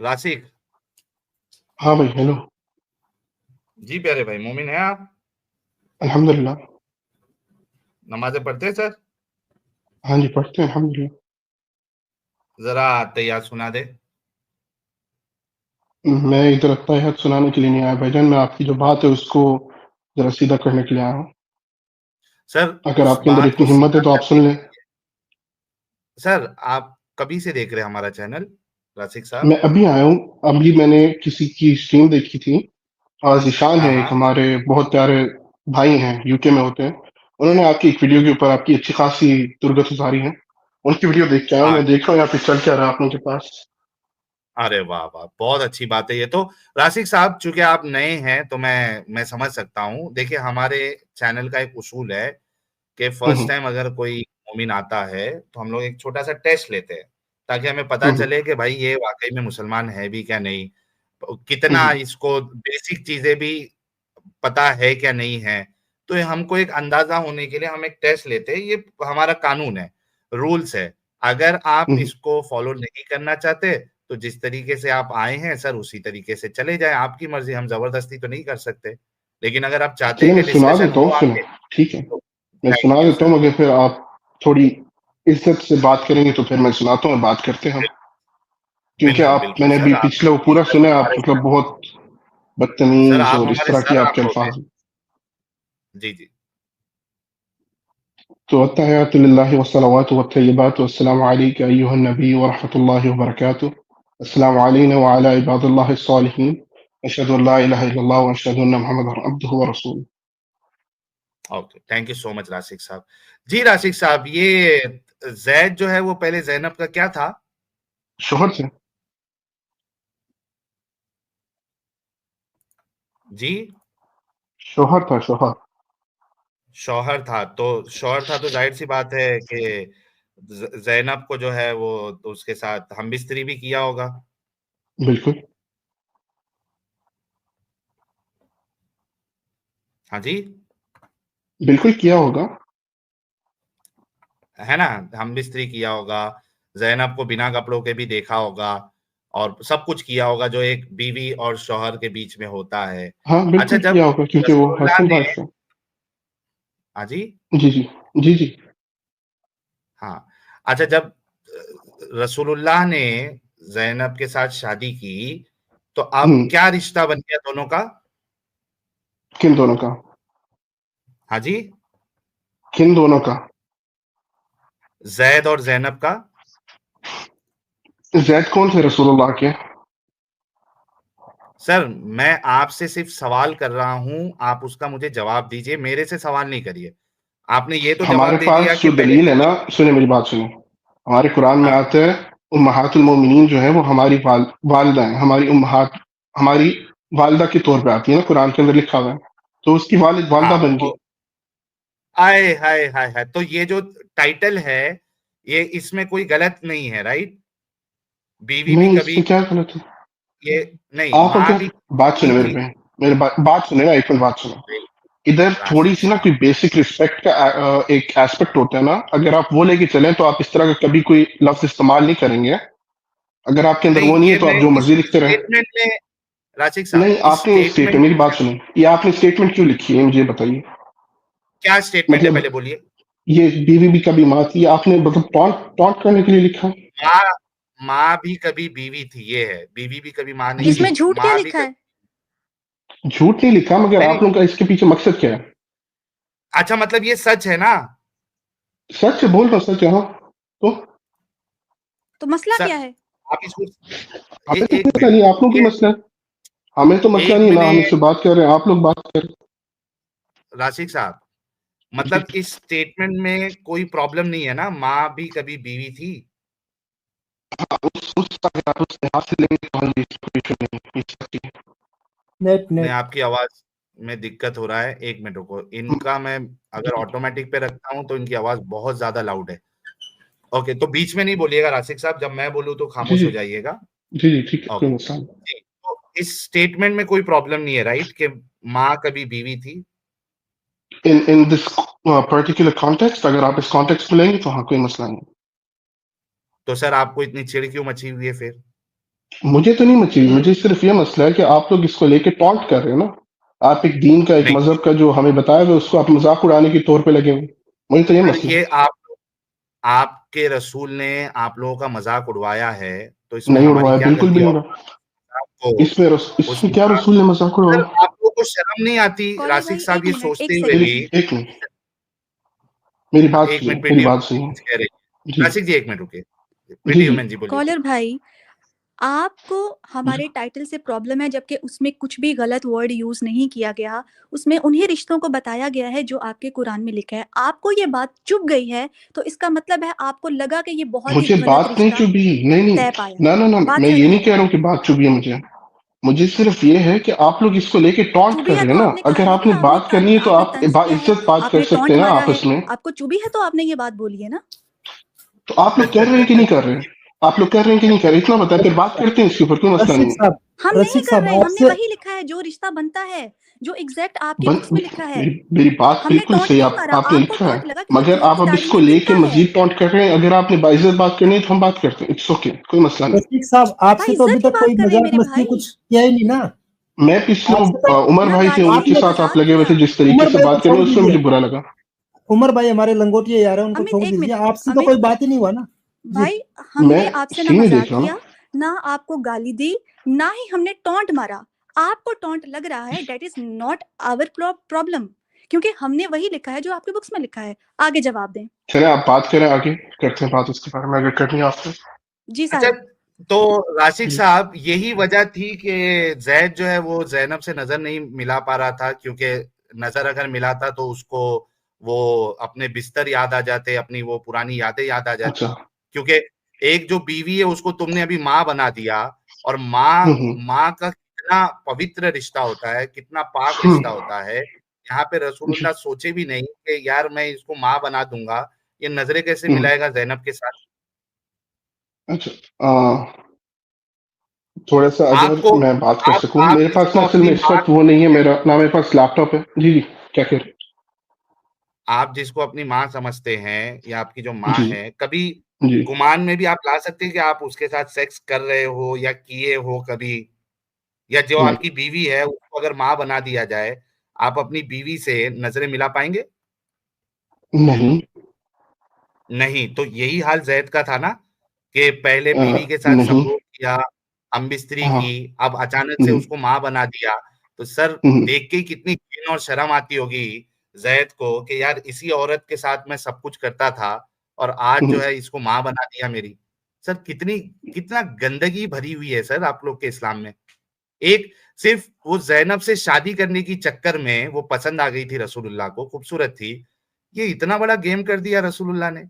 राशिक। हाँ भाई, हेलो। जी प्यारे भाई, मोमिन है आप? अल्हम्दुलिल्लाह। नमाजें पढ़ते हैं सर? हाँ जी, पढ़ते हैं अल्हम्दुलिल्लाह। जरा तैयार सुना दे। मैं इधर अत्ताहियात सुनाने के लिए नहीं आया भाईजान, मैं आपकी जो बात है उसको ज़रा सीधा करने के लिए आया हूँ। सर अगर उस आपके अंदर बात इतनी को हिम्मत है सीधा तो आप करने सुन के लें। लिए, सर आप कभी से देख रहे हैं हमारा चैनल, राशिक मैं साहब? अभी आया हूँ, अभी मैंने किसी की स्ट्रीम देखी थी और ज़ीशान हाँ है एक हाँ। हमारे बहुत प्यारे भाई हैं, यूके में होते हैं। उन्होंने आपकी एक वीडियो के ऊपर आपकी अच्छी खासी तुरगत उतारी है। उनकी वीडियो देख के आया हूँ, हाँ। मैं देख रहा हूँ यहाँ पे चल क्या रहा है आप लोगों के पास। अरे वाह वाह, बहुत अच्छी बात है ये तो। राशिक साहब, चूंकि आप नए हैं तो मैं समझ सकता हूँ। देखिए, हमारे चैनल का एक उसूल है कि हुँ, फर्स्ट हुँ, टाइम अगर कोई मोमिन आता है तो हम लोग एक छोटा सा टेस्ट लेते हैं, ताकि हमें पता हुँ, हुँ, चले कि भाई ये वाकई में मुसलमान है भी क्या नहीं, हुँ, कितना हुँ, इसको बेसिक चीजें भी पता है क्या नहीं है। तो ये हमको एक अंदाजा होने के लिए हम एक टेस्ट लेते हैं। ये हमारा कानून है, रूल्स है। अगर आप हुँ, हुँ। इसको फॉलो नहीं करना चाहते तो जिस तरीके से आप आए हैं सर उसी तरीके से चले जाएं, आपकी मर्जी, हम जबरदस्ती तो नहीं कर सकते। लेकिन अगर आप चाहते चलिए हैं मैं कि सुना डिस्कशन देता हो हूँ फिर, आगे, ठीक है। तो मैं थैंक सुना यू देता हूँ, सर। मगर फिर आप थोड़ी इज़्ज़त से बात करेंगे तो फिर मैं सुनाता हूँ, बात करते हैं हम। क्योंकि बिल्कुल आप बिल्कुल मैंने सर, अभी आप पिछले वो पूरा इज्जत सुना है, आप हमारे मतलब सर। बहुत सर बदतमीज़ आप और इस हमारे तरह के सर आपके आप होते हैं। अल्फाज़ हैं। जी जी। तो अत्तहियातु लिल्लाहि वस्सलावातु वत्तय्यिबातु वस्सलामु अलैका अय्युहन नबी व रहमतुल्लाहि व बरकातुहू। अस्सलामु अलैना व अला इबादिल्लाहिस सालिहीन। अशहदु अन ला इलाहा इल्लल्लाह व अशहदु अन्ना मुहम्मदन अब्दुहु व रसूलुहु। Okay, thank you so much Rashiq साहब। जी राशिक साहब, ये जैद जो है वो पहले जैनब का क्या था? शोहर से। जी। शोहर था, शोहर। शौहर था तो, शौहर था तो जाहिर सी बात है कि जैनब को जो है वो तो उसके साथ हम बिस्तरी भी किया होगा। बिल्कुल, हाँ जी। बिल्कुल किया होगा। है ना, हम बिस्तरी किया होगा, जैनब को बिना कपड़ों के भी देखा होगा, और सब कुछ किया होगा जो एक बीवी और शौहर के बीच में होता है। हाँ, अच्छा, बिल्कुल किया जब होगा क्योंकि वो रसूलुल्लाह हस्बैंड ने, वाइफ है। हाँ जी, जी, जी। जी, जी। हाँ, अच्छा, जब रसूलुल्लाह ने ज़ैनब के साथ शादी की, तो हुँ, अब क्या रिश्ता बन गया दोनों का? किन दोनों का? हाँ जी, किन दोनों का? ज़ैद और ज़ैनब का। ज़ैद कौन थे रसूलुल्लाह के? सर, मैं आपसे सिर्फ सवाल कर रहा हूँ, आप उसका मुझे जवाब दीजिए, मेरे से सवाल नहीं करिए। आपने ये तो हमारे जवाब दे दिया पास कि जो पहले दलील है ना, सुनिए मेरी बात सुनिए। हमारे कुरान में हाँ, आता है, उम्महातुल मोमिनीन जो है वो हमारी वालिदा हैं, हमारी उम्महात, हमारी वालिदा के तौर पे आती है ना, कुरान के अंदर लिखा हुआ है। तो उसकी वालिदा हाँ, बन गई। तो आए हाय हाय हाय! तो ये जो टाइटल है, ये इसमें कोई गलत नहीं है, राइट? बीवी भी नहीं, कभी इसमें क्या गलत है? ये नहीं, आप माँ अगर भी बात बीवी सुने मेरे थी। पे, मेरे बात सुने ना, एक मिनट बात सुनो। इधर थोड़ी राशिद सी ना साहब, कोई बेसिक रिस्पेक्ट का एक एस्पेक्ट होता है ना, अगर आप वो लेके चलें तो आप इस तरह का कभी कोई लफ्ज इस्तेमाल नहीं करेंगे। अगर आपके अंदर नहीं, वो नहीं है ये तो मैं आप जो इस मर्जी लिखते रहे। स्टेटमेंट में, राशिद नहीं, साहब, इस आपने स्टेटमेंट, स्टेटमेंट मेरी में, बात सुनिए, ये आपने स्टेटमेंट क्यों लिखी है मुझे बताइए। क्या स्टेटमेंट है मतलब पहले बोलिए? ये बीवी भी कभी माँ थी, आपने मतलब टॉन्ट टॉन्ट करने के लिए लिखा है। माँ, माँ भी कभी बीवी थी, ये है। बीवी भी कभी माँ नहीं जी, जी। थी, इसमें झूठ क्या माँ भी लिखा कभी, है? झूठ नहीं लिखा, मगर नहीं, आप नहीं। लोगों का इसके पीछे मकसद क्या है? अच्छा, मतलब ये सच है ना? सच है, बोल रहा हूँ, सच है, हाँ। तो तो मसला सर, क्या है? आप इसको हमें तो एक मसला मिनट, नहीं है, आप लोगों को ये मसला है। हमें तो मसला एक नहीं है ना, हम मिनट, इससे बात कर रहे हैं, आप लोग बात कर रहे राशिद साहब, हैं। जी। मतलब इस स्टेटमेंट में कोई प्रॉब्लम नहीं है ना, माँ भी कभी बीवी थी? अगर आप उस लिहाज से लेंगे तो हाँ जी, इसमें कोई इशू नहीं है, ये सच है। नेट नहीं, नेट आपकी आवाज में दिक्कत हो रहा है, एक मिनट रुको। इनका मैं अगर ऑटोमेटिक पे रखता हूँ तो इनकी आवाज बहुत ज्यादा लाउड है। ओके, तो बीच में नहीं बोलिएगा राशिद साहब, जब मैं बोलूँ तो जी, खामोश जी। हो जाइएगा। जी, जी, ठीक है, कोई ओके मसला नहीं। जी, तो इस स्टेटमेंट में कोई प्रॉब्लम नहीं है, राइट, कि माँ कभी बीवी थी? इन दिस पर्टिकुलर कॉन्टेक्स्ट, अगर आप इस कॉन्टेक्स्ट में लेंगे तो हाँ, कोई मसला नहीं। तो सर आपको इतनी चिढ़ क्यों मची हुई है फिर? मुझे तो नहीं मची, मुझे सिर्फ ये मसला है कि आप लोग इसको लेके टॉन्ट कर रहे हो ना। आप एक दीन का, एक नहीं मजहब का जो हमें बताया हुआ, उसको आप मजाक उड़ाने के तौर पे लगे हुए। मुझे तो ये सर, मसला है। ये आपके रसूल ने आप लोगों का मजाक उड़वाया है, तो इसमें नहीं हमारी उड़वाया, क्या बिल्कुल भी गलती? नहीं और उड़वाया। आपको उस इसमें क्या रसूल ने मजाक सर, उड़वाया? आप लोगों को शर्म नहीं आती कॉलर राशिक भाई साहब एक ये मिनट, सोचते एक हुए सेकंड। भी? एक मिनट, मेरी हाँ, बात एक सुनिए, मिनट, मेरी प्रीति बात ह्यूमन सुनिए। कुछ कह रही है। जी राशिक जी एक मिनट रुकिए। जी प्रीति जी ह्यूमन जी बोलिए कॉलर प्लीज। भाई, आपको हमारे टाइटल से प्रॉब्लम है, जबकि उसमें कुछ भी गलत वर्ड यूज नहीं किया गया। उसमें उन्हीं रिश्तों को बताया गया है जो आपके कुरान में लिखा है। आपको ये बात चुभ गई है, तो इसका मतलब है आपको लगा कि ये बहुत ही मुझे गलत बात नहीं रिश्ता चुभी, नहीं नहीं, तय पाया। ना ना ना, बात मैं ये सही नहीं है। कह रहा हूँ कि बात चुभी है मुझे। मुझे सिर्फ ये है कि आप लोग इसको लेके टॉन्ट चुभी कर है रहे तो हैं ना। आपने कहा अगर है कि आपने बात करनी है तो आपने आप तंज किया है, इज्जत बात कर आपने सकते टॉन्ट हैं ना मारा है। आपस में। आपको चुभी है तो आपने ये बात बोली है ना। तो आप लोग कर रहे हैं कि नहीं कर रहे हैं? आप लोग कर रहे हैं कि नहीं कर रहे, इतना बताएं, फिर बात करते हैं इसके ऊपर, कोई मसला नहीं रसिक है। साहब, हम नहीं रसिक कर साहब रहे, हमने आपसे वही लिखा है जो रिश्ता बनता है, जो एग्जैक्ट आपकी बन बुक्स में लिखा है। मेरी बात हमने बिल्कुल टॉन्ट सही, नहीं आप मारा, आपने आपको लिखा है। टॉन्ट लगा क्योंकि मगर खुद आप की अब इसको तालीम में लेके लिखा है। मजीद टॉन्ट कर रहे हैं। अगर आपने बाइज्जत बात करनी है तो हम बात करते हैं, इट्स ओके, कोई मसला नहीं। रसिक साहब आपसे भाई तो अभी इज्जत की तक बात कोई कर रहे हैं मजाक मेरे मस्ती भाई। कुछ किया ही नहीं ना। मैं पिछले आपसे तो उमर ना भाई थे, गाली उनके दी, आपने ना साथ आप मजाक लगे हुए थे, किया। जिस तरीके उमर से भाई को बात करनी छोड़ उसमें मुझे दीजिए, बुरा लगा। उमर भाई हमारे लंगोटिया यार है, उनको अमित छोड़ एक दीजिए। मिनट, आपसे तो अमित कोई बात ही नहीं हुआ ना जी। भाई, हमने मैं आपसे ना सीने मजाक देख रहा किया, हूँ। ना आपको गाली दी, ना ही हमने टॉन्ट मारा। आपको टॉन्ट लग रहा है, that is not our problem, क्योंकि हमने वही लिखा है जो आपके बुक्स में लिखा है। आगे जवाब दें। चले आप बात करें, आगे करते हैं बात इसके बारे में, अगर करनी है आपसे। जी अच्छा, साहिब। तो राशिक जी साहब यही वजह थी कि जैद जो है वो ज़ैनब से नजर नहीं मिला पा रहा था, क्योंकि नजर अगर मिला था तो उसको वो अपने बिस्तर याद आ जाते, अपनी वो पुरानी यादें याद आ जाती। अच्छा। क्योंकि एक जो बीवी है उसको तुमने अभी माँ बना दिया, और माँ हम्म माँ का कितना पवित्र रिश्ता होता है, कितना पाक रिश्ता हम्म, होता है। यहाँ पे जी रसूलुल्लाह सोचे भी नहीं कि यार मैं इसको माँ बना दूंगा, ये नजरें कैसे हम्म, मिलाएगा ज़ैनब के साथ। अच्छा। थोड़ा सा अगर आपको मैं बात कर सकूं, आप मेरे पास जिसको ना असल अपनी में इस माँ वक्त वो नहीं है, मेरा ना मेरे पास लैपटॉप है। जी जी, क्या कह रहे आप जिसको अपनी माँ समझते हैं या आपकी जो हैं? माँ जी है, कभी जी गुमान में भी आप ला सकते हैं कि आप उसके साथ सेक्स कर रहे हो या किए हो कभी, या जो नहीं आपकी बीवी है उसको अगर माँ बना दिया जाए, आप अपनी बीवी से नजरें मिला पाएंगे? नहीं, नहीं। तो यही हाल जैद का था ना, कि पहले बीवी के साथ नहीं, संभोग किया, हमबिस्तरी हाँ, की, अब अचानक से हम्म, उसको माँ बना दिया। तो सर, हम्म, देख के ही कितनी घिन और शर्म आती होगी जैद को कि यार इसी औरत के साथ मैं सब कुछ करता था और आज जो हम्म, है इसको माँ बना दिया मेरी। सर, कितना गंदगी भरी हुई है सर आप लोग के इस्लाम में। एक सिर्फ वो ज़ैनब से शादी करने की चक्कर में वो पसंद आ गई थी रसूलुल्लाह को, खूबसूरत थी। ये इतना बड़ा गेम कर दिया रसूलुल्लाह ने।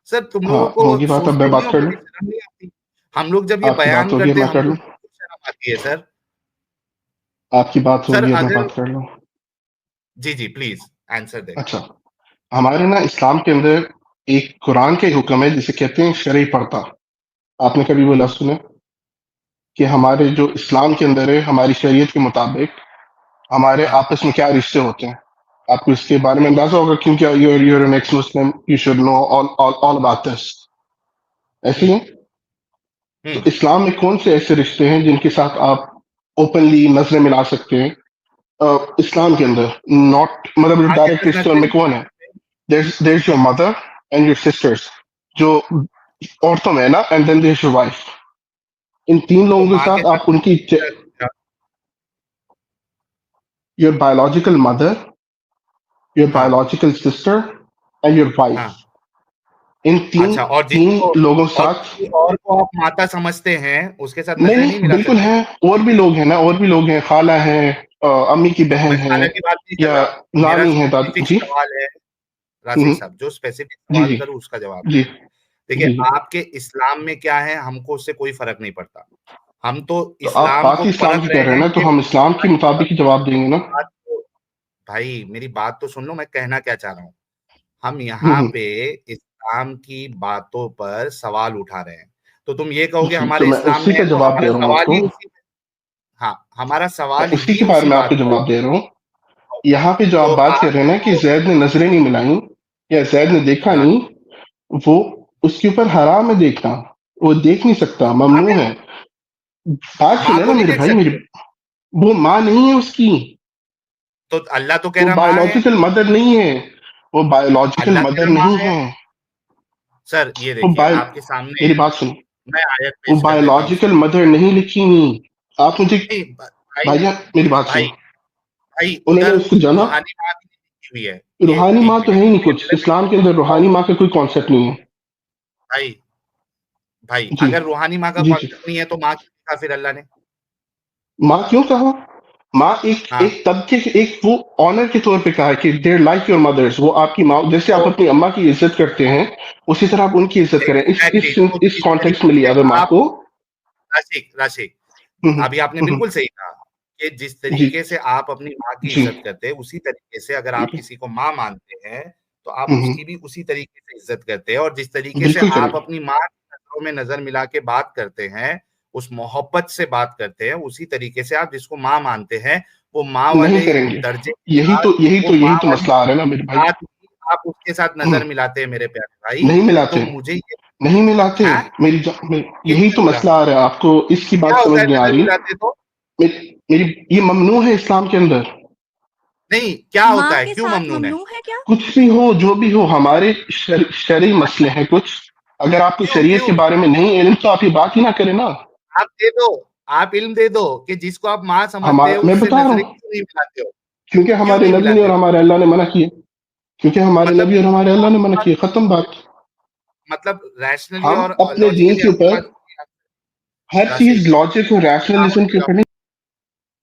सर, तुम हाँ, लोगों को होगी बात, अब सोचते मैं नहीं बात हो, कर लूं? कभी शर्म नहीं आती? हम लोग जब ये आपकी बात बयान होगी, अब करते हैं मैं कर हमको लूं? खुद शर्म आती है सर। आपकी बात सर होगी, अब मैं अगर बात कर लूं? जी, जी, प्लीज़ आंसर दें। अच्छा, हमारे ना इस्लाम के अंदर एक कुरान का ही हुक्म है जिसे कहते हैं शरई पर्दा। आपने कभी वो हुँ, लफ्ज़ सुने? कि हमारे जो इस्लाम के अंदर है, हमारी शरीयत के मुताबिक हमारे हाँ, आपस में क्या रिश्ते होते हैं। आपको इसके बारे में नहीं, अंदाजा होगा, क्योंकि you're an ex Muslim, you should know all about this, ऐसे ही हुँ, है। हुँ। तो इस्लाम में कौन से ऐसे रिश्ते हैं जिनके साथ आप ओपनली नजरें मिला सकते हैं? इस्लाम के अंदर नॉट, मतलब जो माँ के डायरेक्ट साथ रिश्ते नज़रें उनमें नहीं कौन है? मिलाते। there's your mother and your sisters, जो औरतों में है ना, and then there's your wife। इन तीन तो लोगों के माँ के साथ साथ आप उनकी क्या? your biological mother, your हाँ, biological sister and your wife, हाँ। इन तीन अच्छा, तीन लोगों के और साथ। किसी और को आप माता समझते हैं, उसके साथ नहीं नज़रें नहीं नहीं, मिला बिल्कुल सकते? है। और भी लोग हैं ना, और भी लोग हैं, खाला है, अम्मी की बहन मैं है, खाला की बात नहीं कर या रहा। मेरा नानी है, दादी स्पेसिफिक जी। सवाल है राशिक हम्म, साहब, जो स्पेसिफिक जी सवाल जी करूँ उसका जवाब जी दीजिए। देखिए, जी जी। आपके इस्लाम में क्या है हमको उससे कोई फ़र्क नहीं पड़ता। हम तो तो आप इस्लाम बात को ही इस्लाम परख की कर रहे रहे हैं हैं ना, तो कि हम इस्लाम के भाई मुताबिक ही जवाब देंगे ना। बात तो भाई मेरी बात तो सुन लो, मैं कहना क्या चाह रहा हूँ। हम हम्म यहाँ हम्म, पे इस्लाम की बातों पर सवाल उठा रहे हैं। तो तुम ये कहोगे जी, तो हमारे मैं इस्लाम उसी में है, का तो जवाब हमारा दे रहा हूँ सवाल आपको। ही उसी हाँ, हमारा मैं सवाल उसी ही के बारे उसी में आपको बात पर है। जवाब दे रहा हूँ। यहाँ पे जो आप तो बात कर रहे आपने हैं ना कि जो जैद ने नजरें नहीं मिलाई या जैद ने देखा हाँ, नहीं, वो उसके ऊपर हराम है देखना। वो देख नहीं सकता, ममनू माँ है। बात माँ सुने को ना नहीं मेरे देख भाई, सकते? मेरे वो माँ नहीं है उसकी, तो अल्लाह तो कह वो रहा माँ है। बायोलॉजिकल मदर नहीं है, वो बायोलॉजिकल अल्लाह कह मदर रहा माँ नहीं है। है। सर ये वो देखिए बायो आपके सामने मेरी बात सुनो, मैं आयत वो पेश कर देता हूँ बायोलॉजिकल सर। मदर नहीं लिखी हुई। आप मुझे नहीं भाई, भाईया मेरी बात भाई, सुनो, भाई उन्होंने उधर उसको जाना, रूहानी माँ भी लिखी हुई है। रूहानी एक माँ तो मिनट है ही नहीं ये कुछ, पहले मैं इस्लाम के अंदर रूहानी माँ का कोई कॉन्सेप्ट नहीं है। भाई भाई जी अगर रूहानी माँ का जी जी। कॉन्सेप्ट नहीं है तो माँ क्यों लिखा फिर अल्लाह ने? माँ क्यों कहा? माँ एक हाँ एक तबके के, एक वो ऑनर के तौर पे कहा है कि देर लाइक योर मदर्स, वो आपकी माँ, जैसे आप तो अपनी अम्मा की इज्जत करते हैं उसी तरह आप उनकी इज्जत करें। एग्जैक्टली तो इस जिस कॉन्टेक्स्ट में तरीके लिया से हुआ माँ आप को। राशिक राशिक हम्म, अभी आपने हम्म, बिल्कुल सही कहा कि जिस जी तरीके से आप अपनी माँ की जी इज्जत करते हैं उसी तरीके से अगर आप किसी को माँ मानते हैं तो आप हम्म, उसकी भी उसी तरीके से इज्जत करते हैं। और जिस तरीके से बिल्कुल आप करेंगे। अपनी माँ की नजरों में नजर मिला के बात करते हैं, उस मोहब्बत से बात करते हैं, उसी तरीके से आप जिसको माँ मानते हैं वो माँ नहीं वाले करेंगे, दर्जे के साथ, वो यही माँ तो वाली मसला आ रहा है ना मेरे भाई। बात ही आप उसके साथ नजर मिलाते हैं मेरे प्यारे भाई। नहीं तो मिलाते, मुझे ये नहीं मिलाते, हाँ क्यों यही नहीं तो मिला? मसला आ रहा है, आपको इसकी क्या बात होता समझ है नहीं आ नजर रही। मिलाते तो? मेरी ये ममनू है इस्लाम के अंदर। नहीं क्या होता माँ है, के क्यों साथ ममनून है? ममनू है क्या? कुछ भी हो, जो भी हो, हमारे शरई मसले हैं कुछ। अगर आपको क्यों शरीयत क्यों? के बारे में नहीं इल्म तो आप ये बात ही ना करें ना। आप दे दो, आप इल्म दे दो कि जिसको आप माँ समझते हमारा हो मैं उससे बता रहा नजरें हूँ, क्यों नहीं मिलाते हो? क्योंकि क्यों हमारे नहीं नबी ने मिलाते और हो? हमारे अल्लाह ने मना किए, क्योंकि हमारे मतलब नबी और हमारे अल्लाह ने मना किए, खत्म बात। मतलब रैशनली हम और अपने दीन लॉजिकली के आपकी बात ऊपर हर चीज राशिक लॉजिक और रैशनलिज्म के ऊपर नहीं।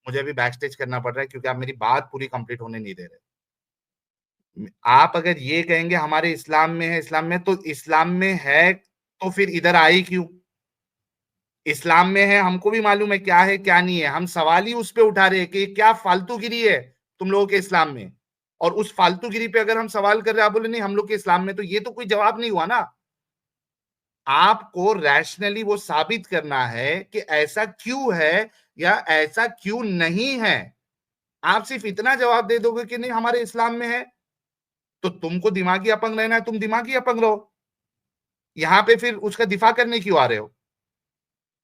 मुझे अभी बैक स्टेज करना पड़ रहा है क्योंकि आप मेरी बात पूरी कंप्लीट होने नहीं दे रहे। आप अगर ये कहेंगे हमारे इस्लाम में है, इस्लाम में, तो इस्लाम में है तो फिर इधर आई क्यों? इस्लाम में है, हमको भी मालूम है क्या नहीं है। हम सवाल ही उस पे उठा रहे हैं कि क्या फालतूगिरी है तुम लोगों के इस्लाम में। और उस फालतूगिरी पे अगर हम सवाल कर रहे हैं, आप बोले नहीं हम लोग के इस्लाम में, तो ये तो कोई जवाब नहीं हुआ ना। आपको रैशनली वो साबित करना है कि ऐसा क्यों है या ऐसा क्यों नहीं है। आप सिर्फ इतना जवाब दे दोगे कि नहीं हमारे इस्लाम में है, तो तुमको दिमागी अपंग रहना है, तुम दिमागी अपंग रहो। यहां पे फिर उसका दिफा करने क्यों आ रहे हो?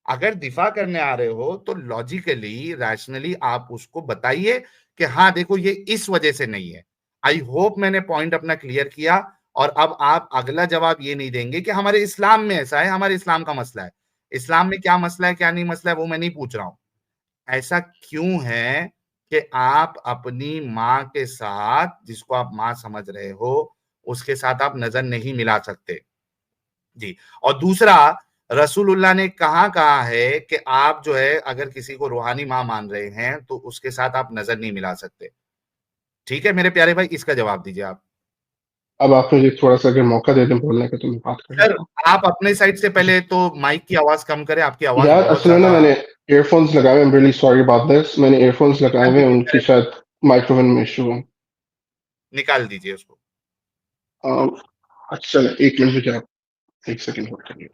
अगर दिफा करने आ रहे हो तो लॉजिकली रैशनली आप उसको बताइए कि हाँ देखो ये इस वजह से नहीं है। आई होप मैंने पॉइंट अपना क्लियर किया। और अब आप अगला जवाब ये नहीं देंगे कि हमारे इस्लाम में ऐसा है, हमारे इस्लाम का मसला है। इस्लाम में क्या मसला है क्या नहीं मसला है वो मैं नहीं पूछ रहा हूं। ऐसा क्यों है कि आप अपनी माँ के साथ, जिसको आप माँ समझ रहे हो, उसके साथ आप नजर नहीं मिला सकते? जी। और दूसरा, रसूलुल्लाह ने कहाँ कहा है कि आप जो है अगर किसी को रूहानी माँ मान रहे हैं तो उसके साथ आप नजर नहीं मिला सकते? ठीक है मेरे प्यारे भाई, इसका जवाब दीजिए आप। अब आप मुझे थोड़ा सा अगर मौका दे दें बोलने का तो मैं बात कर सर लेता हूँ। आप अपने साइड से जी पहले तो माइक की आवाज कम करें, आपकी आवाज यार, बहुत असल में ना ज्यादा। मैंने एयरफोन्स लगाए, I am really sorry about this, मैंने एयरफोन्स लगाए निकाल हुए हैं, दीजिए उनकी मेरे, शायद माइक्रोफोन में इशू है। निकाल दीजिए उसको। अच्छा, एक मिनट मुझे आप एक सेकंड होल्ड करिए।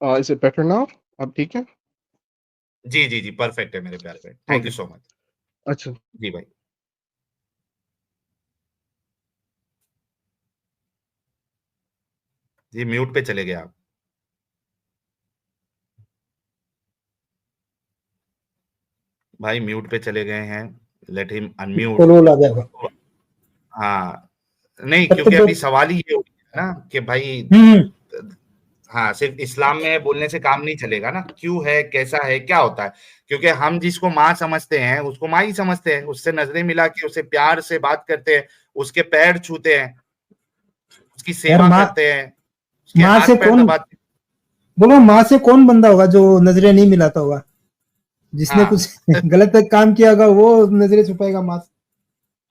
Is it better now? अब ठीक है? जी जी जी परफेक्ट है मेरे प्यारे भाई, thank okay. You so much. अच्छा, जी भाई। जी म्यूट पे चले गए आप। भाई म्यूट पे चले गए हैं, लेट हिम अनम्यूट। रोल आ जाएगा। हाँ नहीं, तब क्योंकि तो अभी सवाल ही ये हो गया ना कि भाई हम्म हाँ सिर्फ इस्लाम में बोलने से काम नहीं चलेगा ना, क्यों है कैसा है क्या होता है। क्योंकि हम जिसको माँ समझते हैं उसको माँ ही समझते हैं, उससे नजरें मिला के उससे प्यार से बात करते हैं, उसके पैर छूते हैं, उसकी यार, सेवा माँ करते हैं, उसके माँ से हाथ पैर कौन दबाते हैं। बोलो, माँ से कौन बंदा होगा जो नजरें नहीं मिलाता होगा? जिसने हाँ कुछ गलत काम किया होगा वो नजरें छुपाएगा माँ से।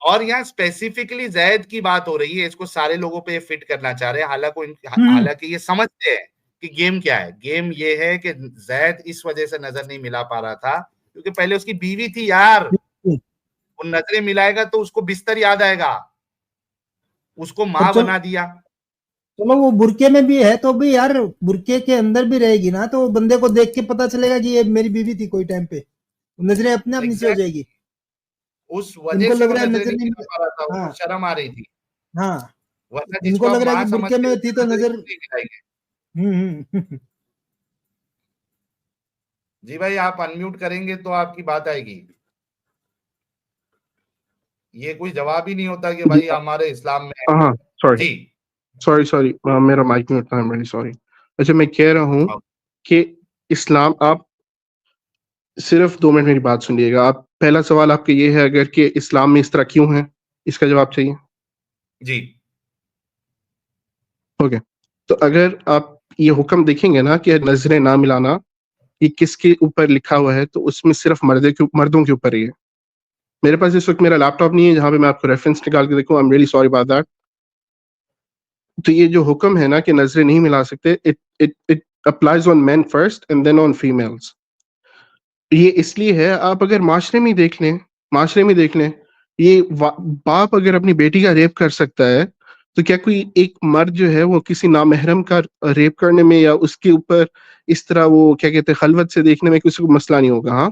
और यहाँ स्पेसिफिकली जैद की बात हो रही है, इसको सारे लोगों पे फिट करना चाह रहे हैं। हम्म हालांकि ये समझते हैं कि गेम क्या है। गेम ये है कि जैद इस वजह से नजर नहीं मिला पा रहा था क्योंकि पहले उसकी बीवी थी यार। वो नजरें मिलाएगा तो उसको बिस्तर याद आएगा, उसको और माँ चलो बना दिया। चलो, वो बुरके में भी है तो भी यार, बुरके के अंदर भी रहेगी ना, तो बंदे को देख के पता चलेगा कि ये मेरी बीवी थी कोई टाइम पे। नजरें अपने आप नीचे हो एग्जैक्ट जाएगी। उस वजह इनको से लग वो रहा है नजरें नजर नहीं नहीं मिला पा रहा था, उसको हाँ शर्म आ रही थी। हाँ। वरना जिसको इनको आप लग रहा है माँ कि बुरके समझते में हो थी तो नजरें नजर क्यों नहीं मिलाएंगे? जी भाई, आप अनम्यूट करेंगे तो आपकी बात आएगी। ये कोई जवाब ही नहीं होता कि जी भाई हमारे इस्लाम में हाँ सॉरी जी सॉरी सॉरी मेरा माइक म्यूट था, आई एम रियली सॉरी। अच्छा मैं कह रहा हूँ हाँ, कि इस्लाम, आप सिर्फ 2 मिनट मेरी बात सुनिएगा। आप पहला सवाल आपका ये है अगर कि इस्लाम में इस तरह क्यों है, इसका जवाब चाहिए। जी ओके, तो अगर आप ये हुक्म देखेंगे ना कि नजरें ना मिलाना, ये किसके ऊपर लिखा हुआ है, तो उसमें सिर्फ मर्दों के ऊपर ही है। मेरे पास इस वक्त मेरा लैपटॉप नहीं है जहां पे मैं आपको रेफरेंस निकाल के देखूं, I am really sorry about that. तो ये जो हुक्म है ना कि नजरें नहीं मिला सकते, it it it applies on men first and then on females. ये इसलिए है, आप अगर माशरे में देख लें, ये बाप अगर अपनी बेटी का रेप कर सकता है, तो क्या कोई एक मर्द जो है वो किसी नामहरम का रेप करने में या उसके ऊपर इस तरह वो क्या कहते हैं खलवत से देखने में किसी को मसला नहीं होगा? हाँ,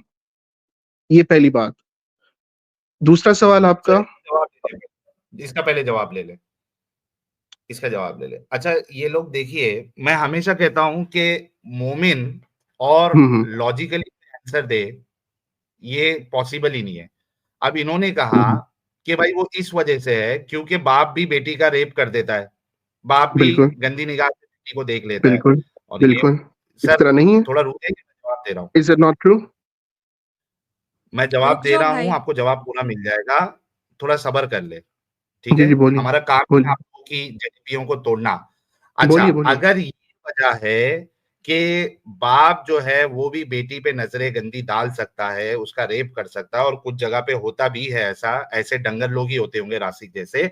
ये पहली बात। दूसरा सवाल आपका, सर, जवाब ले ले। इसका पहले जवाब ले ले, इसका जवाब ले ले। अच्छा, ये लोग देखिए, मैं हमेशा कहता हूं कि मोमिन और हम्म लॉजिकली आंसर दे, ये पॉसिबल ही नहीं है। अब इन्होंने कहा हम्म, कि भाई वो इस वजह से है क्योंकि बाप भी बेटी का रेप कर देता है, बाप भी बिल्कुल गंदी निगाह से बेटी को देख लेता है। बिल्कुल और ये बिल्कुल, इस सर, तरह नहीं है। थोड़ा रुकेंगे, मैं जवाब दे रहा हूँ, इज इट नॉट ट्रू? मैं जवाब रुक दे जाओ रहा हूँ, भाई। आपको जवाब पूरा मिल जाएगा। थोड़ा सब्र कर ले, ठीक जी है? जी बोलिए हमारा काम है बोलिए आपको की जज्बियों को तोड़ना। अच्छा, बोलिए बोलिए। अगर ये वजह है कि बाप जो है वो भी बेटी पे नजरें गंदी डाल सकता है, उसका रेप कर सकता है, और कुछ जगह पे होता भी है ऐसा, ऐसे डंगर लोग ही होते होंगे रासिक जैसे।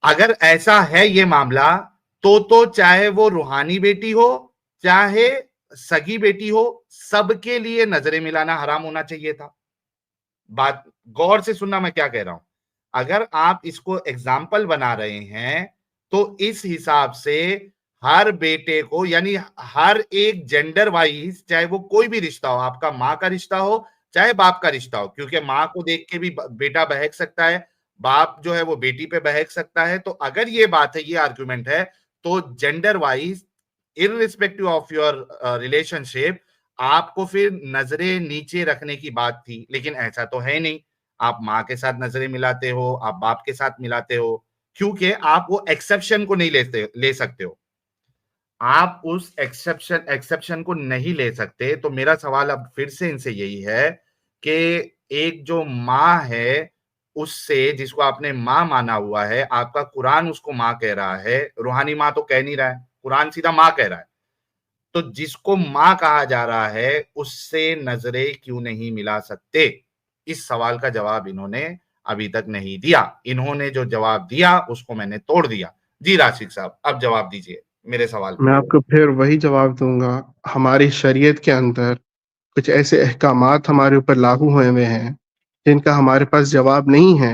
अगर ऐसा है ये मामला, तो चाहे वो रूहानी बेटी हो, चाहे सगी बेटी हो, सबके लिए नजरें मिलाना हराम होना चाहिए था। बात गौर से सुनना मैं क्या कह रहा हूं। अगर आप इसको एग्जाम्पल बना रहे हैं, तो इस हिसाब से हर बेटे को, यानी हर एक जेंडर वाइज, चाहे वो कोई भी रिश्ता हो, आपका माँ का रिश्ता हो चाहे बाप का रिश्ता हो, क्योंकि माँ को देख के भी बेटा बहक सकता है, बाप जो है वो बेटी पे बहक सकता है। तो अगर ये बात है, ये आर्गुमेंट है, तो gender wise, irrespective of your relationship, आपको फिर नजरें नीचे रखने की बात थी, लेकिन ऐसा तो है नहीं। आप माँ के साथ नजरें मिलाते हो, आप बाप के साथ मिलाते हो, क्योंकि आप वो एक्सेप्शन को नहीं ले सकते हो। आप उस एक्सेप्शन को नहीं ले सकते। तो मेरा सवाल अब फिर से इनसे यही है कि एक जो माँ है, उससे, जिसको आपने माँ माना हुआ है, आपका कुरान उसको माँ कह रहा है, रूहानी माँ तो कह नहीं रहा है, कुरान सीधा माँ कह रहा है। तो जिसको माँ कहा जा रहा है, उससे नजरें क्यों नहीं मिला सकते? इस सवाल का जवाब इन्होंने अभी तक नहीं दिया। इन्होंने जो जवाब दिया उसको मैंने तोड़ दिया। जी राशिद साहब, अब जवाब दीजिए मेरे सवाल मैं पे। आपको फिर वही जवाब दूंगा। हमारी शरीयत के अंदर कुछ ऐसे अहकामात हमारे ऊपर लागू हुए हुए हैं जिनका हमारे पास जवाब नहीं है।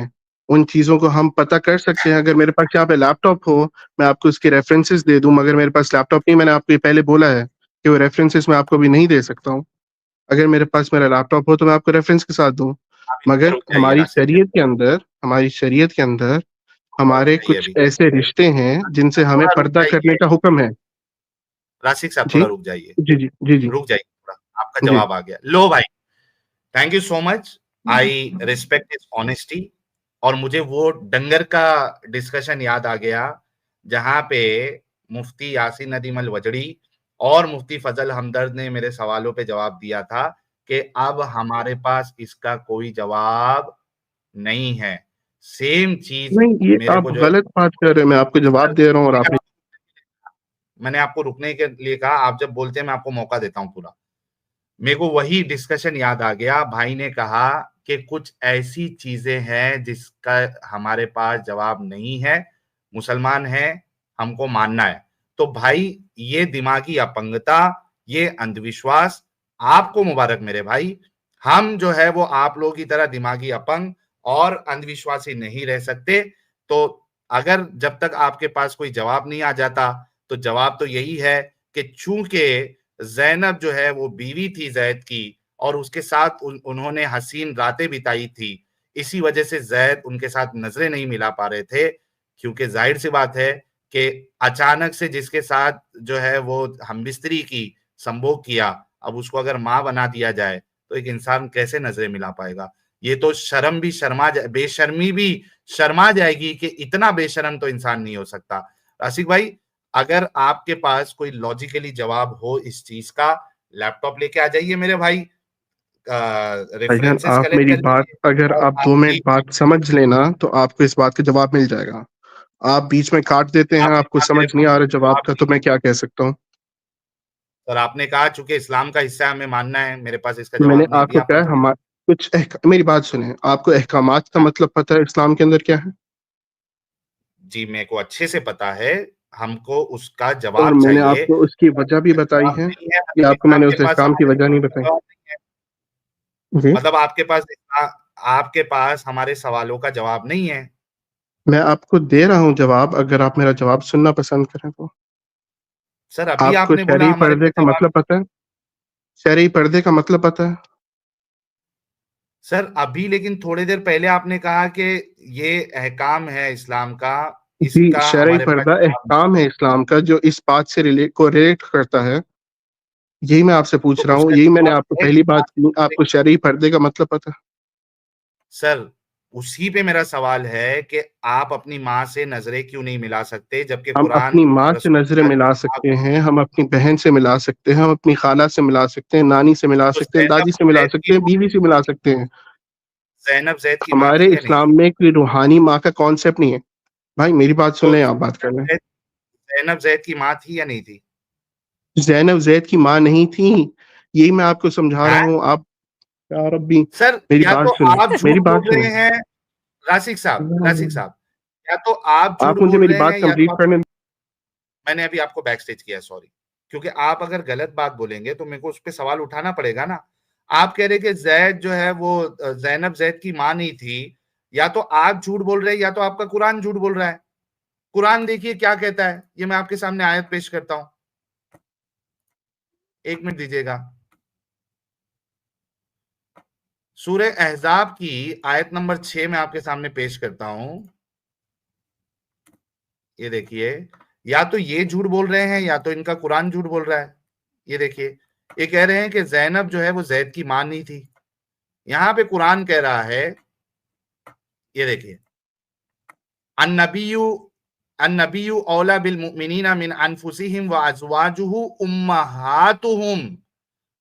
उन चीजों को हम पता कर सकते हैं। अगर मेरे पास यहाँ पे लैपटॉप हो, मैं आपको उसके रेफरेंसेस दे दूं, मगर मेरे पास लैपटॉप नहीं, मैंने आपको ये पहले बोला है कि वो रेफरेंसेस मैं आपको भी नहीं दे सकता हूँ। अगर मेरे पास मेरा लैपटॉप हो तो मैं आपको रेफरेंस के साथ दूं। आप इस पे मगर रुक जाइए राशिद हमारी शरीयत के अंदर थोड़ा रुक हमारे जाइए कुछ अभी, ऐसे रिश्ते हैं जिनसे हमें थोड़ा रुक पर्दा करने जाइए का हुक्म है। राशिद साहब, जी थोड़ा रुक जाइए, जी जी जी जी रुक जाइए थोड़ा। आपका जी। जवाब आ गया, लो भाई, thank you so much, I respect his honesty. और मुझे वो डंगर का डिस्कशन याद आ गया जहां पे मुफ्ती यासीन नदीम अल वजड़ी और मुफ्ती फजल हमदर्द ने मेरे सवालों पे जवाब दिया था कि अब हमारे पास इसका कोई जवाब नहीं है। सेम चीज नहीं, ये मेरे आप को जो है, गलत बात कर रहे हैं। मैं आपको जवाब दे रहा हूँ और आपने, मैंने आपको रुकने के लिए कहा, आप जब बोलते हैं मैं आपको मौका देता हूं पूरा। मेरे को वही डिस्कशन याद आ गया। भाई ने कहा कि कुछ ऐसी चीजें हैं जिसका हमारे पास जवाब नहीं है, मुसलमान है, हमको मानना है। तो भाई, ये दिमागी अपंगता, ये अंधविश्वास, आपको मुबारक मेरे भाई। हम जो है वो आप लोगों की तरह दिमागी अपंग और अंधविश्वासी नहीं रह सकते। तो अगर जब तक आपके पास कोई जवाब नहीं आ जाता, तो जवाब तो यही है कि चूंकि ज़ैनब जो है वो बीवी थी ज़ैद की, और उसके साथ उन्होंने हसीन रातें बिताई थी, इसी वजह से ज़ैद उनके साथ नजरें नहीं मिला पा रहे थे। क्योंकि जाहिर सी बात है कि अचानक से जिसके साथ जो है वो हमबिस्तरी की, संभोग किया, अब उसको अगर माँ बना दिया जाए तो एक इंसान कैसे नजरें मिला पाएगा? ये तो शर्म भी बेशर्मी भी शर्मा जाएगी कि इतना बेशर्म तो इंसान नहीं हो सकता। आशिक भाई, अगर आपके पास कोई लॉजिकली जवाब हो इस चीज का, लैपटॉप लेके आ जाइए मेरे भाई, भाईजान, रेफरेंसेस आप कलेक्ट मेरी कर बात, लीजिए अगर और आप आप 2 मिनट एक बात समझ लेना तो आपको इस बात का जवाब मिल जाएगा। आप बीच में काट देते हैं, आपने आपको कहा समझ मेरे नहीं पास आ रहा कोई जवाब जवाब का, तो नहीं मैं है, क्या कह सकता हूँ। और आपने कहा चूंकि इस्लाम का हिस्सा है हमें मानना है, मेरे पास इसका मैंने जवाब नहीं आपको दिया क्या आपने है, थोड़ी देर। मेरी बात सुने, आपको अहकामात का हाँ, मतलब पता है इस्लाम के अंदर क्या है? जी मेरे को अच्छे से पता है, हमको उसका और जवाब मैंने चाहिए। आपको उसकी वजह भी बताई जवाब है, नहीं है या मतलब आपको मैंने आपके उस पास अहकाम की हमारे वजह नहीं सवाल का बताई? जवाब नहीं है, जी, मतलब आपके पास हमारे सवालों का जवाब नहीं है। मैं आपको दे रहा हूँ जवाब, अगर आप मेरा जवाब सुनना पसंद करें तो। सर अभी आपको आपने बोला शरई हमारे पर्दे पास का जवाब। मतलब पता है? शरई पर्दे का मतलब पता है? सर अभी लेकिन थोड़ी देर पहले आपने कहा कि ये अहकाम है इस्लाम का, जी, इसका शरई हमारे पास पर्दा जवाब नहीं। एहकाम है इस्लाम का जो इस बात से रिलेट करता है। यही मैं आपसे तो पूछ रहा हूँ, उसका यही मैंने जवाब आपको है पहली कि बात की, आपको शरई पर्दे का मतलब पता है? सर उसी पे मेरा सवाल है कि आप अपनी माँ से नजरें क्यों नहीं मिला सकते, जबकि हम कुरान अपनी माँ से नजरें रसूलुल्लाह की मिला किताब सकते है। हैं, हम अपनी बहन से मिला सकते हैं, हम अपनी खाला से मिला सकते हैं, नानी से मिला तो सकते हैं, दादी से मिला सकते हैं, बीवी से मिला सकते हैं। ज़ैनब ज़ैद की माँ हमारे थी या नहीं इस्लाम थी? में कोई रूहानी माँ का कॉन्सेप्ट नहीं है। भाई मेरी बात सुन तो लें, आप बात कर लें। ज़ैनब ज़ैद की माँ थी या नहीं थी? ज़ैनब ज़ैद की माँ नहीं थी, यही मैं आपको समझा रहा हाँ? हूँ। आप, या रब्बी, सर मेरी या बात तो सुने, आप झूठ मेरी बोल बात रहे सुने। हैं, राशिक साहब, या तो आप झूठ आप मुझे बोल मेरी रहे बात हैं या तो कंप्लीट आप, करने। मैंने अभी आपको बैक स्टेज किया, सॉरी। क्योंकि आप अगर गलत बात बोलेंगे तो मेरे को उस पे सवाल उठाना पड़ेगा ना। आप कह रहे कि जैद जो है वो ज़ैनब ज़ैद की माँ नहीं थी, या तो आप झूठ बोल रहे हैं या तो आपका कुरान झूठ बोल रहा है। कुरान देखिए क्या कहता है, ये मैं आपके सामने आयत पेश करता हूँ। 1 मिनट दीजिएगा। सूरह अहज़ाब की आयत नंबर 6 मैं आपके सामने पेश करता हूँ। ये देखिए, या तो ये झूठ बोल रहे हैं या तो इनका कुरान झूठ बोल रहा है। ये देखिए, ये कह रहे हैं कि ज़ैनब जो है वो ज़ैद की माँ नहीं थी। यहाँ पे कुरान कह रहा है, ये देखिए, अन्नबिय्यु अन्नबिय्यु औला बिल मुमिनीना मिन अनफुसिहिम व अज़वाजुहु उम्महातुहुम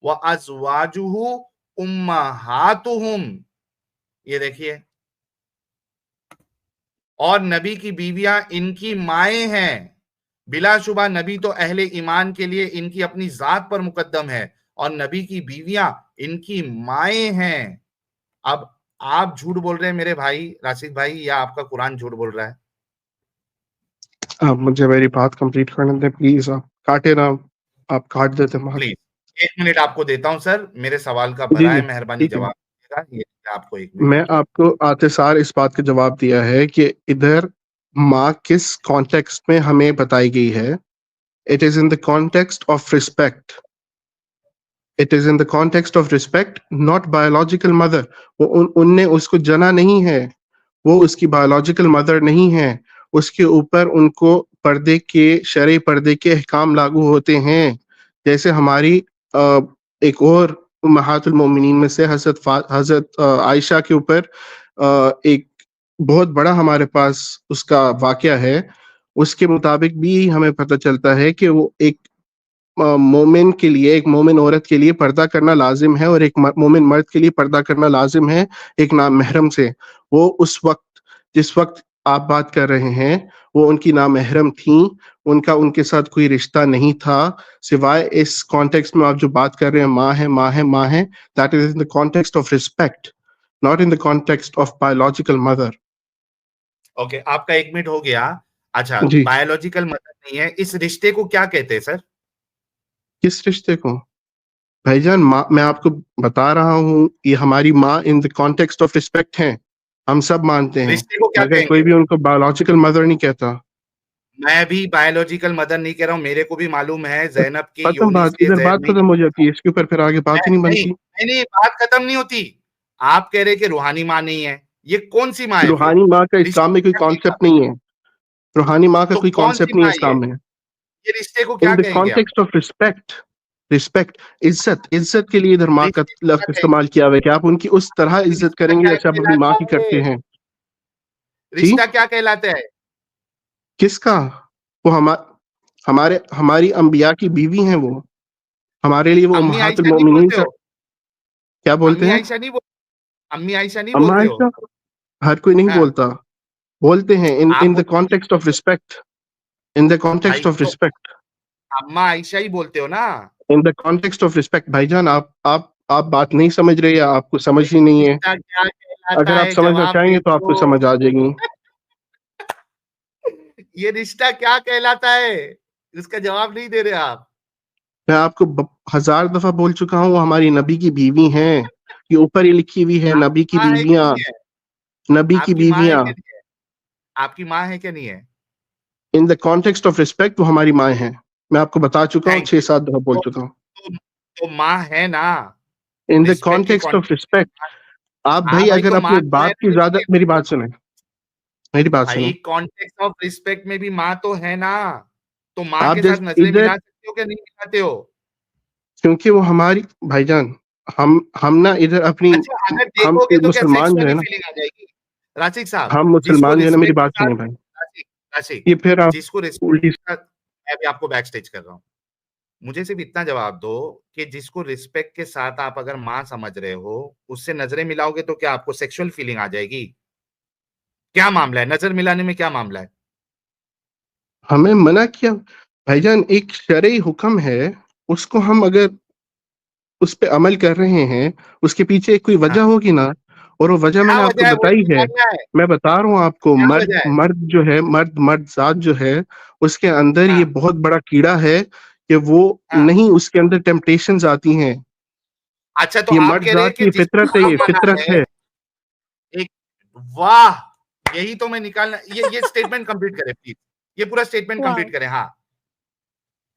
व अज़वाजुहु उम्महातुहुम। ये देखिए, और नबी की बीवियां इनकी माएं हैं। बिलाशुबा नबी तो अहले ईमान के लिए इनकी अपनी जात पर मुकद्दम है, और नबी की बीवियां इनकी माएं हैं। अब आप झूठ बोल रहे हैं मेरे भाई राशिद भाई, या आपका कुरान झूठ बोल रहा है? आप मुझे मेरी बात कंप्लीट करने दें प्लीज, आप काटे ना, आप काट देते बात। प्लीज 1 मिनट आपको देता हूं सर, मेरे सवाल का जी बराए जी, मेहरबानी ठीक है। जवाब दीजिएगा। ये आपको 1 मिनट। मैं आपको आते सार इस बात का जवाब दिया है कि इधर माँ किस कॉन्टेक्स्ट में हमें बताई गई है। It is in the context of respect, it is in the context of respect, not biological mother. वो उनने उसको जना नहीं है, वो उसकी बायोलॉजिकल मदर नहीं है। उसके ऊपर उनको पर्दे के, शरई पर्दे के अहकाम लागू होते हैं। जैसे हमारी एक और उम्महातुल मोमिनीन में से हजरत आयशा के ऊपर एक बहुत बड़ा हमारे पास उसका वाकया है। उसके मुताबिक भी हमें पता चलता है कि वो एक मोमिन के लिए, एक मोमिन औरत के लिए पर्दा करना लाजिम है, और एक मोमिन मर्द के लिए पर्दा करना लाजिम है, एक नामहरम से। वो उस वक्त, जिस वक्त आप बात कर रहे हैं, वो उनकी नामहरम थी, उनका उनके साथ कोई रिश्ता नहीं था, सिवाय इस कॉन्टेक्स्ट में आप जो बात कर रहे हैं, माँ है, माँ है, माँ है, that is in the context of respect, not in the context of biological mother. Okay, आपका 1 मिनट हो गया। अच्छा, जी, बायोलॉजिकल मदर नहीं है, इस रिश्ते को क्या कहते हैं सर? किस रिश्ते को? भाईजान, माँ, मैं आपको बता रहा हूँ, ये हमारी माँ in the context of respect हैं, हम सब मानते हैं, रिश्ते को क्या मगर कोई कहेंगे? भी उनको बायोलॉजिकल मदर नहीं कहता। मैं भी बायोलॉजिकल मदर नहीं कह रहा हूं, मेरे को भी मालूम है जैनब की खत्म योनि बात, से इधर जैद बात नहीं खत्म हो जाती निकला। है, इसके ऊपर फिर आगे बात ही नहीं नहीं बनती। नहीं नहीं, बात खत्म नहीं होती। आप कह रहे कि रूहानी माँ नहीं है, ये कौन सी माँ है फिर? रूहानी माँ का इस्लाम में रिश्ते कोई क्या बनेगा? कॉन्सेप्ट नहीं है। रूहानी माँ का तो कोई कौन सी कॉन्सेप्ट नहीं माँ है इस्लाम में। ये रिश्ते को क्या इन द कहेंगे आप? कॉन्टेक्स्ट ऑफ रिस्पेक्ट, इज्जत के लिए इधर माँ का रिश्ते को क्या लफ्ज कहेंगे? इस्तेमाल किया हुआ है कि आप उनकी उस तरह इज्जत रिश्ता करेंगे क्या जैसे आप अपनी माँ की कहलाता करते है? हैं। जी, रिश्ता क्या कहलाता है? किसका? वो हमारी अंबिया की बीवी हैं वो, हमारे लिए वो अम्मी उम्महातुल आयशा नहीं मोमिनीन बोलते का हो? क्या बोलते अम्मी हैं? आयशा नहीं अम्मी आयशा नहीं अम्मा बोलते हो? आयशा हर कोई नहीं हाँ, बोलता, बोलते हैं इन आप in the context of respect, in the भाई कॉन्टेक्स्ट ऑफ तो रिस्पेक्ट, अम्मा आयशा ही बोलते हो ना? In the context of respect. भाईजान आप बात नहीं समझ रहे या आपको समझ ही नहीं है। रिश्ता क्या कहलाता अगर आप है? समझना जवाब दे चाहेंगे तो आपको दो। समझ आ जाएगी। ये रिश्ता क्या कहलाता है? इसका जवाब नहीं दे रहे आप। मैं आपको 1000 दफा बोल चुका हूँ, हमारी नबी की बीवी हैं, ये ऊपर ही लिखी हुई है, नबी की माँ है कि बीवियां, नहीं है? नबी की आपकी माँ है बीवियां। कि नहीं है? आपकी माँ है कि नहीं है? In the context of respect वो हमारी माएँ हैं। मैं आपको बता चुका हूँ, थैंक यू। 6-7 दफा बोल तो, चुका हूँ। तो माँ है ना? इन द रिस्पेक्ट के कॉन्टेक्स्ट ऑफ कॉन्टेक्स्ट। रिस्पेक्ट, आप हाँ भाई भाई, अगर तो अपने माँ तो है बाप ना की ज्यादा, रिश्ते मेरी में। बात सुने, मेरी बात सुनो। भाई कॉन्टेक्स्ट ऑफ रिस्पेक्ट में भी माँ तो है ना? तो माँ आप के साथ जस्ट नजरें इधर, मिला सकते हो क्या नहीं मिलाते हो? क्योंकि वो हमारी, भाईजान हम ना इधर अपनी, अच्छा, अगर हम देखोगे तो क्या मुसलमान जो है सेक्सुअली ना, फीलिंग आ जाएगी? राशिक साहब, हम जिसको मुसलमान जो है ना, मेरी रिस्पेक्ट के बात साथ, सुनिए भाई, राशिक राशिक ये फिर आप जिसको रिस्पेक्ट उल्टी। के साथ, मैं भी आपको बैक स्टेज कर रहा हूँ। मुझे सिर्फ इतना जवाब दो कि जिसको रिस्पेक्ट के साथ आप अगर माँ समझ रहे हो, उससे नजरें मिलाओगे तो क्या आपको सेक्सुअल फीलिंग आ जाएगी? क्या मामला है? नजर मिलाने में क्या मामला है? हमें मना किया भाईजान, एक शरई हुक्म है, उसको हम अगर उस पे अमल कर रहे हैं, उसके पीछे एक कोई वजह हाँ, होगी ना, और वो वजह क्या मैंने आपको वजह है? वो बताई है। क्या है? मैं बता रहा हूँ आपको, क्या मर्द वजह है? मर्द जो है, मर्द जात जो है, उसके अंदर ये हाँ, बहुत बड़ा कीड़ा है कि वो हाँ। नहीं, उसके अंदर टेम्पटेशंस आती हैं। अच्छा, तो ये आप मर्द कह रहे जात हैं कि की जिसको फितरत है, माँ ये मना फितरत है, है। एक, वाह, यही तो मैं निकालना, ये स्टेटमेंट कंप्लीट करें प्लीज। ये पूरा स्टेटमेंट वाओ! कंप्लीट करें। हाँ,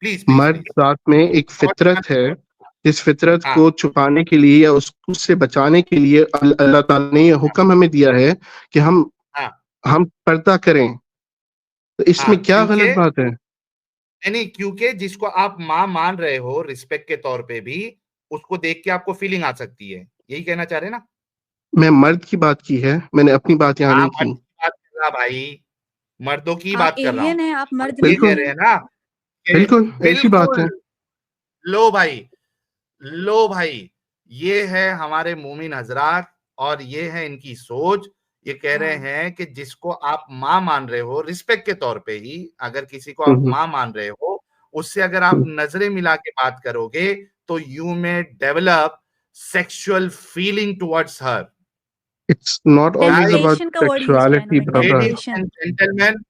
प्लीज प्लीज मर्द प्लीज। जात में एक और फितरत है, इस फितरत हाँ, को छुपाने के लिए या उससे बचाने के लिए अल्लाह ताला ने ये हाँ, हुक्म हमें दिया है कि हाँ, हम पर्दा करें। तो हाँ, इसमें क्या क्योंकि गलत बात है? नहीं, क्योंकि जिसको आप माँ मान रहे हो रिस्पेक्ट के तौर पे भी, उसको देख के आपको फीलिंग आ सकती है, यही कहना चाह रहे हैं ना? मैं मर्द की बात की है, मैंने अपनी बात यहाँ हाँ, नहीं मर्द की। की बात कर रहा भाई, मर्दों की आप बात कर रहा हूं। एलियन हैं, आप आप मर्द ये नहीं कह बिल्कुल रहे हैं। हैं ना कि बिल्कुल ऐसी बात है। बिल्कुल, लो भाई, लो भाई, ये है हमारे मोमिन हजरात और ये है इनकी सोच। ये कह रहे हाँ। हैं कि जिसको आप माँ मान रहे हो रिस्पेक्ट के तौर पे ही, अगर किसी को आप हम्म, माँ मान रहे हो, उससे अगर आप हम्म। नजरें मिला के बात करोगे तो you may develop sexual feeling towards her. It's not always guys, about temptation का वर्ड यूज़ किया सेक्सुअलिटी इन्होंने, brother. Ladies temptation. And gentleman,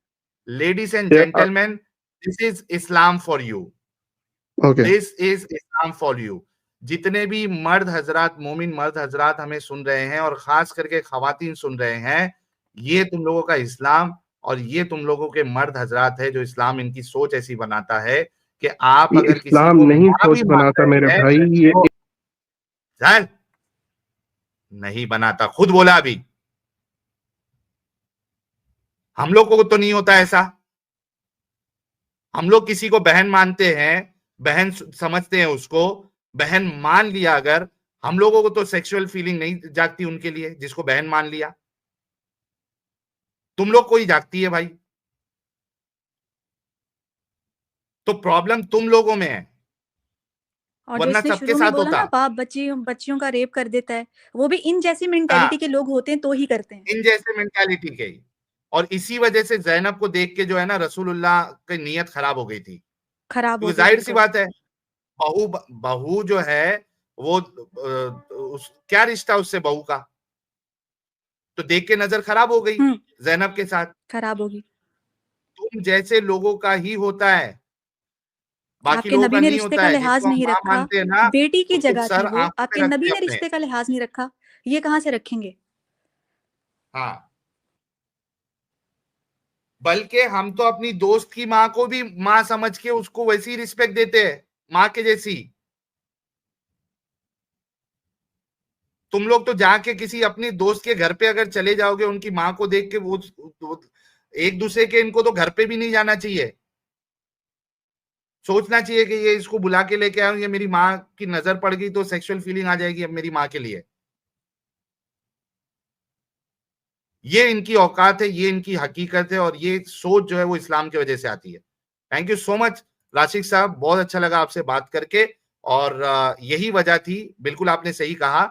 ladies and gentleman, this is Islam for you. Okay, this is Islam for you. जितने भी मर्द हजरात, मोमिन मर्द हजरात हमें सुन रहे हैं और खास करके खवातीन सुन रहे हैं, ये तुम लोगों का इस्लाम और ये तुम लोगों के मर्द हजरात है जो इस्लाम इनकी सोच ऐसी बनाता है कि आप ये अगर किसी इस्लाम को नहीं माँ भी सोच मान बनाता मेरे रहे हैं भाई, ये तो जाहिर नहीं बनाता, खुद बोला अभी। हम लोग को तो नहीं होता ऐसा। हम लोग किसी को बहन मानते हैं, बहन समझते हैं उसको, बहन मान लिया अगर, हम लोगों को तो सेक्सुअल फीलिंग नहीं जागती उनके लिए जिसको बहन मान लिया। तुम लोग को ही जागती है भाई। तो प्रॉब्लम तुम लोगों में है, और जो वरना इसने सबके शुरू में साथ बोला होता। ना, बाप बच्चियों का रेप कर देता है, वो भी इन जैसी हाँ, मेंटालिटी के लोग होते हैं तो ही करते हैं। इन जैसे मेंटालिटी के ही। और इसी वजह से जैनब को देख के जो है ना रसूलुल्लाह की नीयत खराब हो गई थी, खराब हो क्योंकि गई जाहिर सी बिल्कुल। बात है, बहू बहू जो है वो क्या रिश्ता उससे बहू का, तो देख के नजर खराब हो गई हुँ, जैनब के साथ। खराब होगी। तुम जैसे लोगों का ही होता है, बाकी आपके लोगों का नबी ने नहीं रिश्ते होता का है। लिहाज़ जिसको हम नहीं माँ रखा, मानते हैं ना, बेटी की उसको जगह थी सर वो, आंखों आपके पे रखते नबी हैं ने अपने। रिश्ते का लिहाज़ नहीं रखा, ये कहाँ से रखेंगे? हाँ, बल्कि हम तो अपनी दोस्त की माँ को भी माँ समझ के उसको वैसी रिस्पेक्ट देते हैं, माँ के जैसी। तुम लोग तो जाके किसी अपनी दोस्त के घर पे अगर चले जाओगे, उनकी माँ को देख के वो एक दूसरे के, इनको तो घर पे भी नहीं जाना चाहिए। सोचना चाहिए कि ये इसको बुला के लेके आऊं, ये मेरी माँ की नजर पड़ गई तो सेक्सुअल फीलिंग आ जाएगी अब मेरी माँ के लिए। ये इनकी औकात है, ये इनकी हकीकत है, और ये सोच जो है वो इस्लाम की वजह से आती है। Thank you so much Rashiq साहब, बहुत अच्छा लगा आपसे बात करके। और यही वजह थी, बिल्कुल आपने सही कहा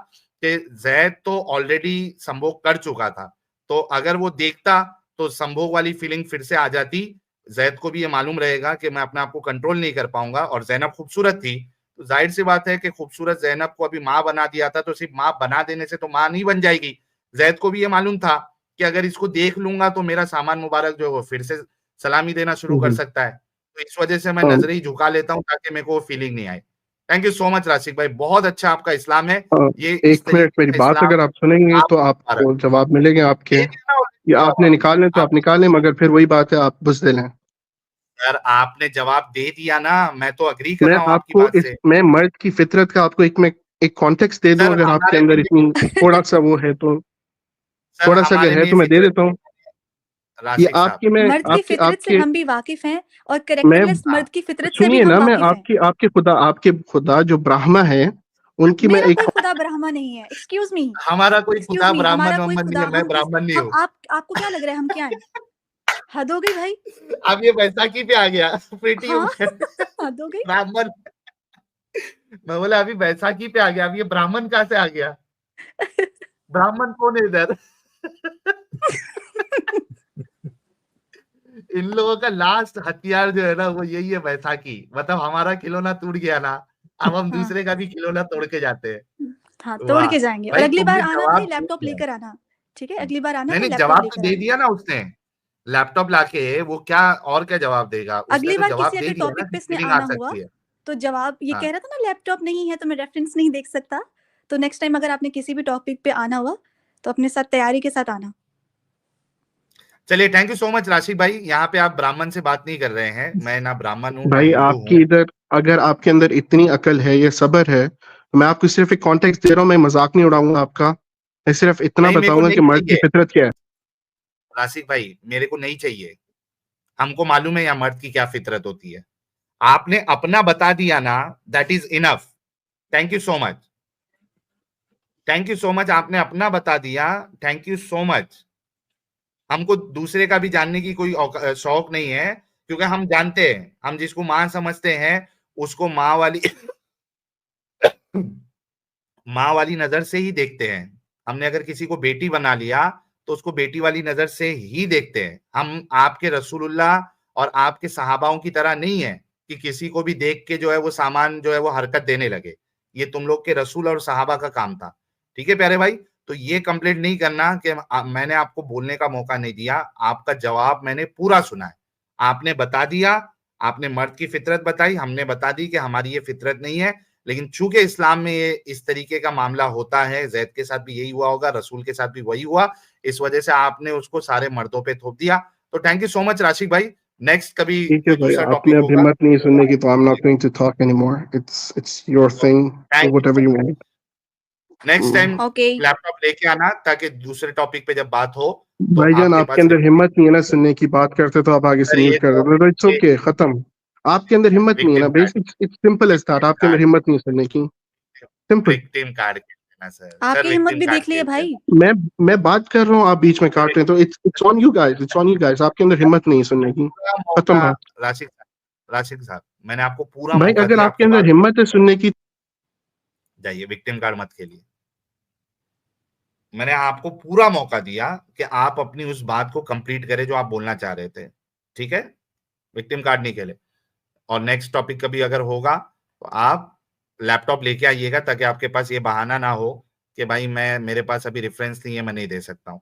कि जैद तो ऑलरेडी संभोग कर चुका था, तो अगर वो देखता तो संभोग वाली फीलिंग फिर से आ जाती। जैद को भी ये मालूम रहेगा कि मैं अपने आप को कंट्रोल नहीं कर पाऊंगा, और जैनब खूबसूरत थी, तो जाहिर सी बात है कि खूबसूरत जैनब को अभी माँ बना दिया था, तो सिर्फ माँ बना देने से तो माँ नहीं बन जाएगी। जैद को भी ये मालूम था कि अगर इसको देख लूंगा तो मेरा सामान मुबारक जो है वो फिर से सलामी देना शुरू कर सकता है, तो इस वजह से मैं नजरें ही झुका लेता हूँ ताकि मेरे को वो फीलिंग नहीं आए। थैंक यू सो मच राशिक भाई, बहुत अच्छा आपका इस्लाम है। ये इस एक मिनट, तरीके मेरी का बात इस्लाम अगर आप सुनेंगे तो आपको जवाब मिलेंगे आपके, या आपने निकालने तो आप निकालें, मगर फिर वही बात है, आप बुज़दिल हैं। यार आपने जवाब दे दिया ना, मैं तो अग्री कर रहा हूँ आपकी बात से। मैं मर्द की फितरत का आपको एक कॉन्टेक्स्ट दे दूं, सर अगर आपके हमारे अंदर में इतनी थोड़ा सा वो है तो, सर थोड़ा सा हमारे अगर है में तो मैं दे फितरत देता हूँ। ये राशिक साहब, आपकी मैं मर्द की आपके फितरत से आपके हम भी वाकिफ हैं, और मैं कैरेक्टरलेस मर्द की फितरत से भी सुनिए हम ना, मैं वाकिफ हैं। आपके खुदा जो ब्राह्मा है उनकी मैं मेरा एक कोई खुदा ब्राह्मण नहीं है, एक्सक्यूज मी, हमारा कोई एक्सक्यूज खुदा मी, ब्राह्मण हमारा कोई वाह्मण नहीं खुदा, है, मैं हम किस, ब्राह्मण नहीं हम हूँ। आपको क्या लग रहा है हम क्या हैं? हद हो गई भाई। अब ये बैसाखी पे आ गया प्रीटी हाँ हद हो गई। ब्राह्मण, मैं बोला अभी बैसाखी पे आ गया, अब ये ब्राह्मण कहाँ से आ गया? ब्राह्मण कौन है इधर? इन लोगों का लास्ट हथियार जो है ना वो यही है, बैसाखी। मतलब हमारा खिलौना टूट गया ना, अब हम हाँ दूसरे का भी खिलौना तोड़ के जाते हैं। हाँ, तोड़ वाह के जाएंगे, और भाई, अगली बार तुमने आना भाई जवाब दे लैपटॉप दिया। लेकर आना। ठीक है, अगली बार आना नहीं भाई नहीं, लैपटॉप जवाब तो लेकर दे आना। दिया ना उसने, लैपटॉप लाके। वो क्या और क्या जवाब देगा, उसने अगली तो बार जवाब किसी दे अगर दिया ना टॉपिक कि पे इसने फीलिंग आ आना हुआ सकती है। तो जवाब ये हाँ कह रहा था ना लैपटॉप नहीं है तो मैं रेफरेंस नहीं देख सकता, तो नेक्स्ट टाइम अगर आपने किसी भी टॉपिक पे आना हुआ तो अपने साथ तैयारी के साथ आना। चलिए, थैंक यू सो मच राशि भाई। यहाँ पे आप ब्राह्मण से बात नहीं कर रहे हैं, मैं ना ब्राह्मण हूँ ना भाई हिंदू आपकी हूँ। इधर, अगर आपके अंदर इतनी अकल है, ये सब्र है, तो मैं आपको सिर्फ एक कॉन्टेक्स्ट दे रहा हूँ, मैं मजाक नहीं उड़ाऊंगा आपका। मैं सिर्फ इतना नहीं, मेरे को बताऊंगा कि नहीं मर्द की चाहिए फितरत क्या है। राशिक भाई, मेरे को नहीं चाहिए। हमको मालूम है यहाँ मर्द की क्या फितरत होती है। आपने अपना बता दिया ना, that is enough. Thank you so much, thank you so much, आपने अपना बता दिया। Thank you so much. हमको दूसरे का भी जानने की कोई शौक नहीं है, क्योंकि हम जानते हैं, हम जिसको माँ समझते हैं उसको माँ वाली माँ वाली नजर से ही देखते हैं। हमने अगर किसी को बेटी बना लिया तो उसको बेटी वाली नजर से ही देखते हैं। हम आपके रसूलुल्लाह और आपके सहाबाओं की तरह नहीं है कि किसी को भी देख के जो है वो सामान जो है वो हरकत देने लगे। ये तुम लोग के रसूल और सहाबा का काम था। ठीक है प्यारे भाई, तो ये कंप्लेंट नहीं करना कि मैंने आपको बोलने का मौका नहीं दिया। आपका जवाब मैंने पूरा सुना है, आपने बता दिया। आपने मर्द की फितरत बताई, हमने बता दी कि हमारी ये फितरत नहीं है। लेकिन चूंकि इस्लाम में ये इस तरीके का मामला होता है, जैद के साथ भी यही हुआ होगा, रसूल के साथ भी वही हुआ, इस वजह से आपने उसको सारे मर्दों पे थोप दिया। तो थैंक यू सो मच राशिक भाई। नेक्स्ट कभी ठीक है कोई भाई, दूसरा आपने टॉपिक अब होगा। हिम्मत नहीं सुनने की, तो I am not going to talk anymore. It's your thing, do thank you whatever so you much. Want. Next time okay laptop लेके आना ताकि दूसरे टॉपिक पे जब बात हो तो भाईजान, आपके आपके पास अंदर हिम्मत नहीं है ना सुनने की, बात करते तो आप आगे से सर म्यूट कर देते, इट्स ओके, खत्म। आपके अंदर हिम्मत नहीं है ना, victim card, basic it's simple as that, आपके अंदर हिम्मत नहीं है सुनने की, सिंपल। विक्टिम कार्ड खेल लेना सर, सर आपकी हिम्मत विक्टिम भी कार्ड देख लिए खेलते हैं। भाई। मैं मैं बात कर रहा हूँ, आप बीच में काट रहे हैं, तो it's on you guys, it's on you guys. आपके अंदर हिम्मत नहीं है सुनने की, पूरा खत्म मौका बात। राशिद साहब, मैंने आपको पूरा भाई मौका अगर दिया आपके आपकी अंदर बात। हिम्मत है सुनने की, जाइए, विक्टिम कार्ड मत खेलिए। मैंने आपको पूरा मौका दिया कि आप अपनी उस बात को कंप्लीट करें जो आप बोलना चाह रहे थे। ठीक है, विक्टिम कार्ड नहीं खेले। और नेक्स्ट टॉपिक कभी अगर होगा तो आप लैपटॉप लेके आइएगा ताकि आपके पास ये बहाना ना हो कि भाई मैं, मेरे पास अभी रेफरेंस नहीं है, मैं नहीं दे सकता हूँ।